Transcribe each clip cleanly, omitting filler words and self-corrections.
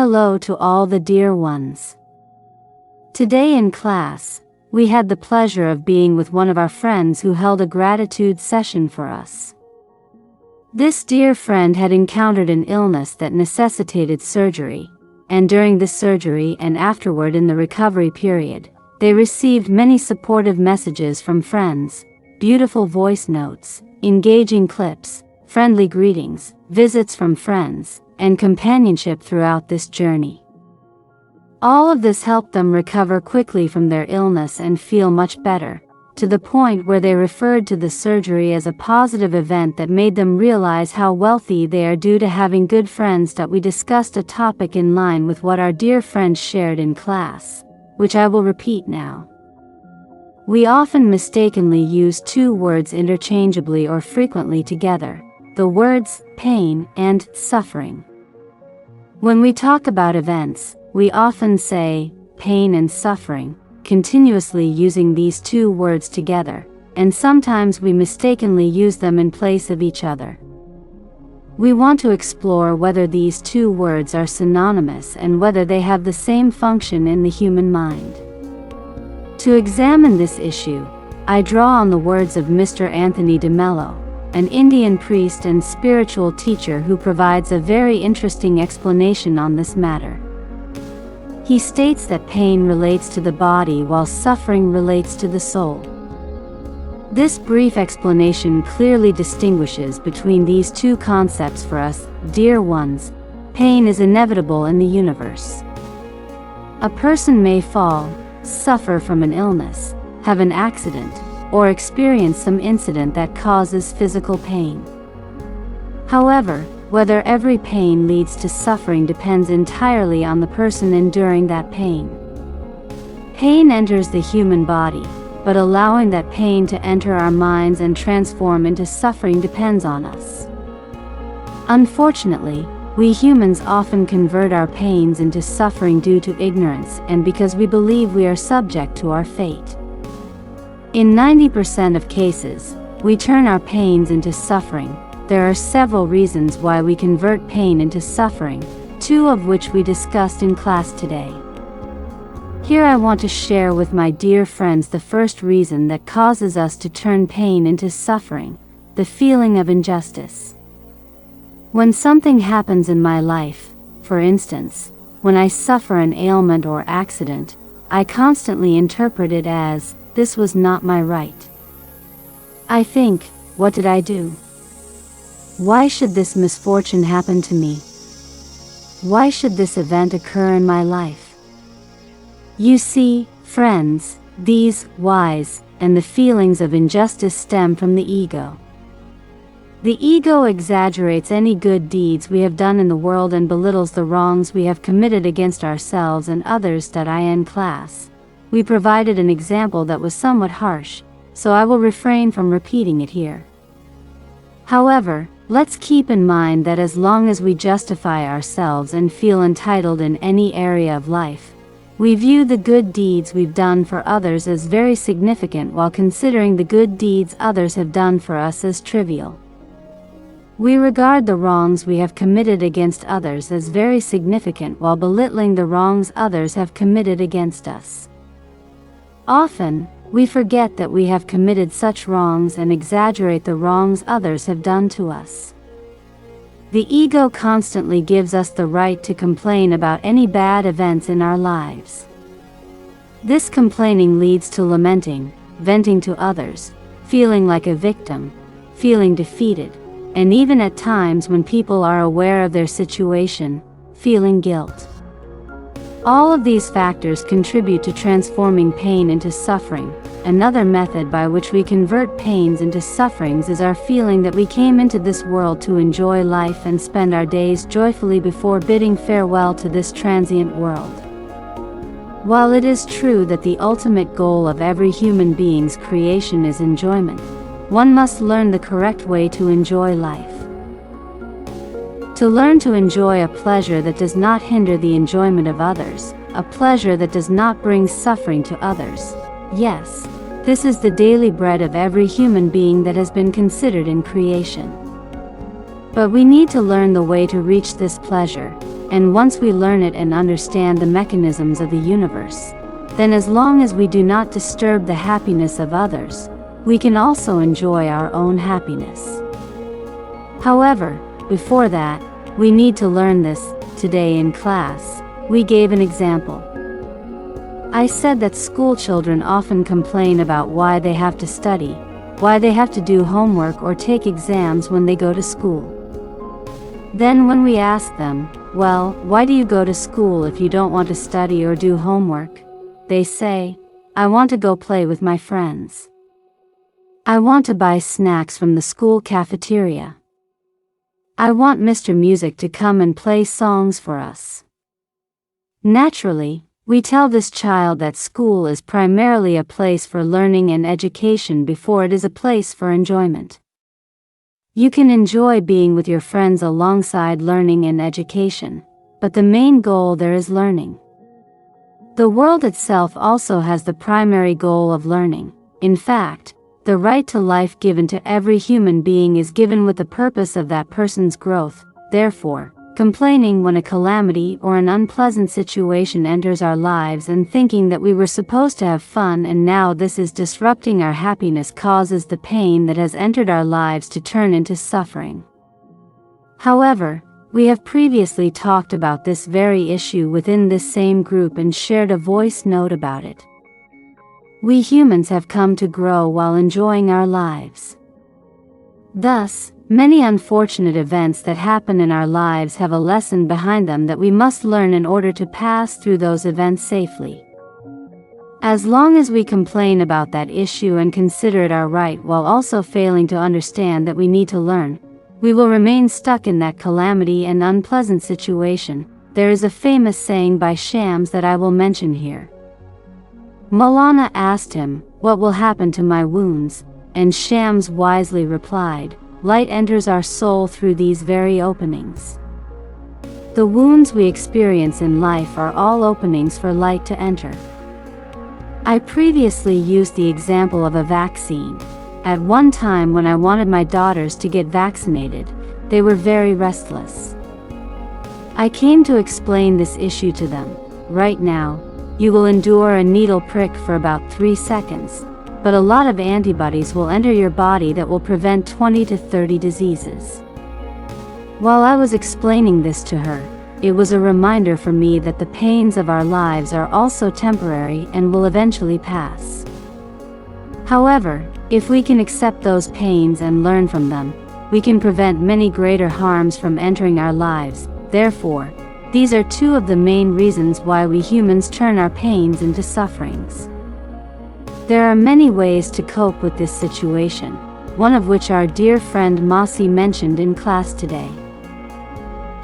Hello to all the dear ones. Today in class, we had the pleasure of being with one of our friends who held a gratitude session for us. This dear friend had encountered an illness that necessitated surgery, and during this surgery and afterward in the recovery period, they received many supportive messages from friends, beautiful voice notes, engaging clips, friendly greetings, visits from friends, and companionship throughout this journey. All of this helped them recover quickly from their illness and feel much better, to the point where they referred to the surgery as a positive event that made them realize how wealthy they are due to having good friends. We discussed a topic in line with what our dear friend shared in class, which I will repeat now. We often mistakenly use two words interchangeably or frequently together, the words pain and suffering. When we talk about events, we often say pain and suffering, continuously using these two words together, and sometimes we mistakenly use them in place of each other. We want to explore whether these two words are synonymous and whether they have the same function in the human mind. To examine this issue, I draw on the words of Mr. Anthony de Mello, an Indian priest and spiritual teacher who provides a very interesting explanation on this matter. He states that pain relates to the body while suffering relates to the soul. This brief explanation clearly distinguishes between these two concepts for us, dear ones. Pain is inevitable in the universe. A person may fall, suffer from an illness, have an accident, or experience some incident that causes physical pain. However, whether every pain leads to suffering depends entirely on the person enduring that pain. Pain enters the human body, but allowing that pain to enter our minds and transform into suffering depends on us. Unfortunately, we humans often convert our pains into suffering due to ignorance and because we believe we are subject to our fate. In 90% of cases, we turn our pains into suffering. There are several reasons why we convert pain into suffering, two of which we discussed in class today. Here I want to share with my dear friends the first reason that causes us to turn pain into suffering, the feeling of injustice. When something happens in my life, for instance, when I suffer an ailment or accident, I constantly interpret it as, this was not my right. I think, what did I do? Why should this misfortune happen to me? Why should this event occur in my life? You see, friends, these whys and the feelings of injustice stem from the ego. The ego exaggerates any good deeds we have done in the world and belittles the wrongs we have committed against ourselves and others. In class, we provided an example that was somewhat harsh, so I will refrain from repeating it here. However, let's keep in mind that as long as we justify ourselves and feel entitled in any area of life, we view the good deeds we've done for others as very significant while considering the good deeds others have done for us as trivial. We regard the wrongs we have committed against others as very significant while belittling the wrongs others have committed against us. Often, we forget that we have committed such wrongs and exaggerate the wrongs others have done to us. The ego constantly gives us the right to complain about any bad events in our lives. This complaining leads to lamenting, venting to others, feeling like a victim, feeling defeated, and even at times when people are aware of their situation, feeling guilt. All of these factors contribute to transforming pain into suffering. Another method by which we convert pains into sufferings is our feeling that we came into this world to enjoy life and spend our days joyfully before bidding farewell to this transient world. While it is true that the ultimate goal of every human being's creation is enjoyment, one must learn the correct way to enjoy life. To learn to enjoy a pleasure that does not hinder the enjoyment of others, a pleasure that does not bring suffering to others. Yes, this is the daily bread of every human being that has been considered in creation. But we need to learn the way to reach this pleasure, and once we learn it and understand the mechanisms of the universe, then as long as we do not disturb the happiness of others, we can also enjoy our own happiness. However, before that, we need to learn this. Today in class, we gave an example. I said that school children often complain about why they have to study, why they have to do homework or take exams when they go to school. Then when we ask them, well, why do you go to school if you don't want to study or do homework? They say, I want to go play with my friends. I want to buy snacks from the school cafeteria. I want Mr. Music to come and play songs for us. Naturally, we tell this child that school is primarily a place for learning and education before it is a place for enjoyment. You can enjoy being with your friends alongside learning and education, but the main goal there is learning. The world itself also has the primary goal of learning. In fact, the right to life given to every human being is given with the purpose of that person's growth. Therefore, complaining when a calamity or an unpleasant situation enters our lives and thinking that we were supposed to have fun and now this is disrupting our happiness causes the pain that has entered our lives to turn into suffering. However, we have previously talked about this very issue within this same group and shared a voice note about it. We humans have come to grow while enjoying our lives. Thus, many unfortunate events that happen in our lives have a lesson behind them that we must learn in order to pass through those events safely. As long as we complain about that issue and consider it our right while also failing to understand that we need to learn, we will remain stuck in that calamity and unpleasant situation. There is a famous saying by Shams that I will mention here. Maulana asked him, "What will happen to my wounds?" And Shams wisely replied, "Light enters our soul through these very openings." The wounds we experience in life are all openings for light to enter. I previously used the example of a vaccine. At one time when I wanted my daughters to get vaccinated, they were very restless. I came to explain this issue to them. Right now, you will endure a needle prick for about 3 seconds, but a lot of antibodies will enter your body that will prevent 20 to 30 diseases. While I was explaining this to her, it was a reminder for me that the pains of our lives are also temporary and will eventually pass. However, if we can accept those pains and learn from them, we can prevent many greater harms from entering our lives. Therefore, these are two of the main reasons why we humans turn our pains into sufferings. There are many ways to cope with this situation, one of which our dear friend Masi mentioned in class today.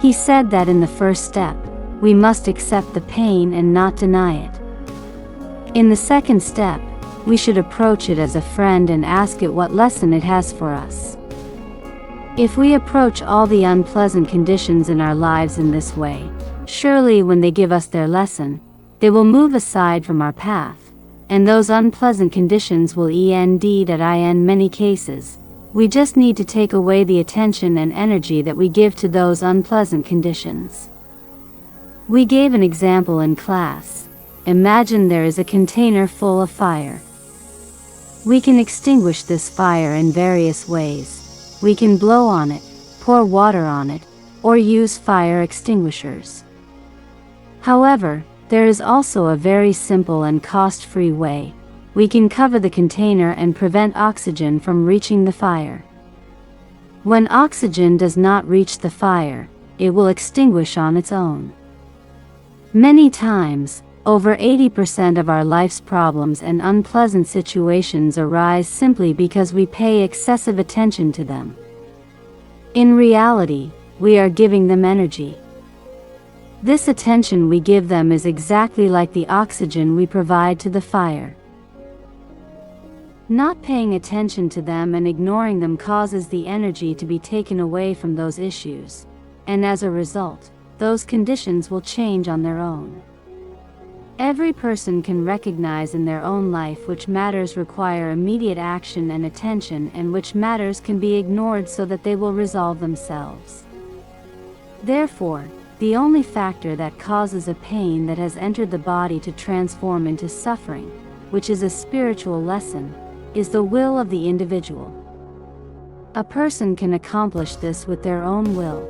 He said that in the first step, we must accept the pain and not deny it. In the second step, we should approach it as a friend and ask it what lesson it has for us. If we approach all the unpleasant conditions in our lives in this way, surely when they give us their lesson, they will move aside from our path, and those unpleasant conditions will end in many cases. We just need to take away the attention and energy that we give to those unpleasant conditions. We gave an example in class. Imagine there is a container full of fire. We can extinguish this fire in various ways. We can blow on it, pour water on it, or use fire extinguishers. However, there is also a very simple and cost-free way. We can cover the container and prevent oxygen from reaching the fire. When oxygen does not reach the fire, it will extinguish on its own. Many times, over 80% of our life's problems and unpleasant situations arise simply because we pay excessive attention to them. In reality, we are giving them energy. This attention we give them is exactly like the oxygen we provide to the fire. Not paying attention to them and ignoring them causes the energy to be taken away from those issues, and as a result, those conditions will change on their own. Every person can recognize in their own life which matters require immediate action and attention and which matters can be ignored so that they will resolve themselves. Therefore, the only factor that causes a pain that has entered the body to transform into suffering, which is a spiritual lesson, is the will of the individual. A person can accomplish this with their own will.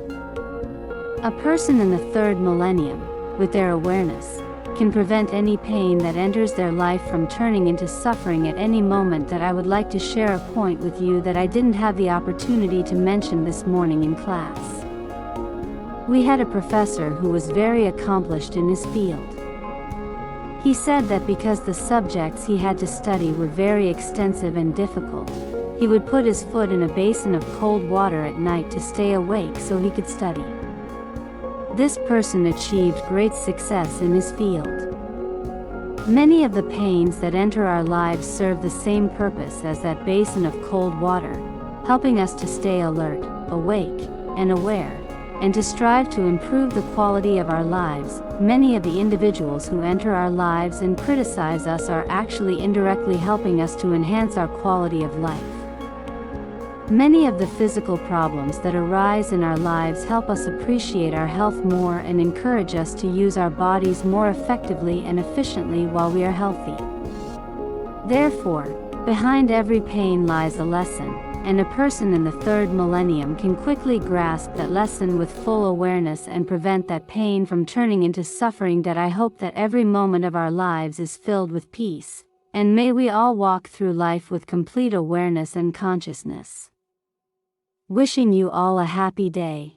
A person in the third millennium, with their awareness, can prevent any pain that enters their life from turning into suffering at any moment. That I would like to share a point with you that I didn't have the opportunity to mention this morning in class. We had a professor who was very accomplished in his field. He said that because the subjects he had to study were very extensive and difficult, he would put his foot in a basin of cold water at night to stay awake so he could study. This person achieved great success in his field. Many of the pains that enter our lives serve the same purpose as that basin of cold water, helping us to stay alert, awake, and aware, and to strive to improve the quality of our lives. Many of the individuals who enter our lives and criticize us are actually indirectly helping us to enhance our quality of life. Many of the physical problems that arise in our lives help us appreciate our health more and encourage us to use our bodies more effectively and efficiently while we are healthy. Therefore, behind every pain lies a lesson, and a person in the third millennium can quickly grasp that lesson with full awareness and prevent that pain from turning into suffering. That I hope that every moment of our lives is filled with peace, and may we all walk through life with complete awareness and consciousness. Wishing you all a happy day.